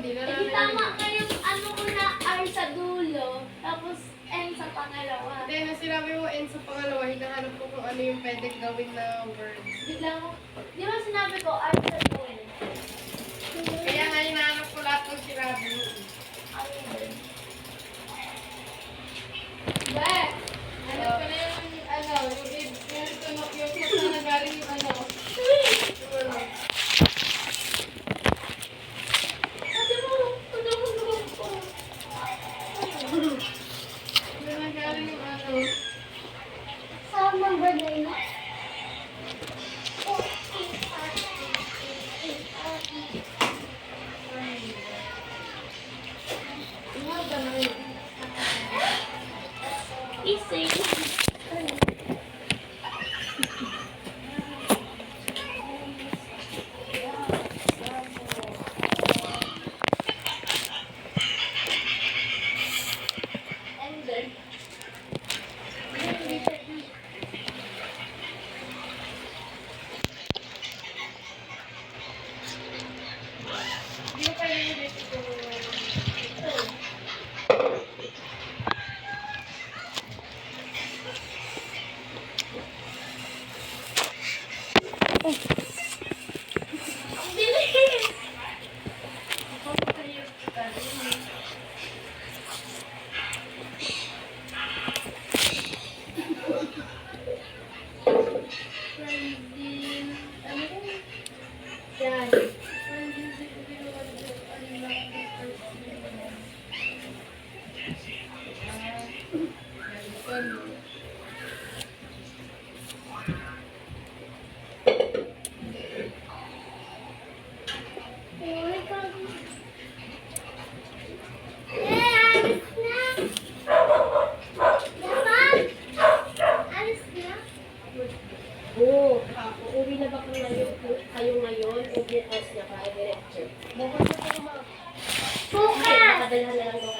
hindi na Eh, di tama kayong ano ko na R sa dulo, tapos N sa pangalawa. Hindi, na sinabi mo N sa pangalawa, hinahanap ko kung ano yung pwedeng gawin na word. Bigla mo, di ba sinabi ko R sa dulo? Kaya nga hinahanap ko lahat ng sinabi mo. Ano yun? Be! Ano pa na yung yung nagaling yung ano. Yung ano. Sabi mo, ano ko? Yung nagaling yung ano. Saan bang ba na yun? Isay. And then, Hindi ko kaya yung dito ko. ang bilis! Yan. Oo. Uuwi na ba kayo ngayon o bukas na ka, diretso? Bukas na po ma. Bukas! Nakadala na lang ako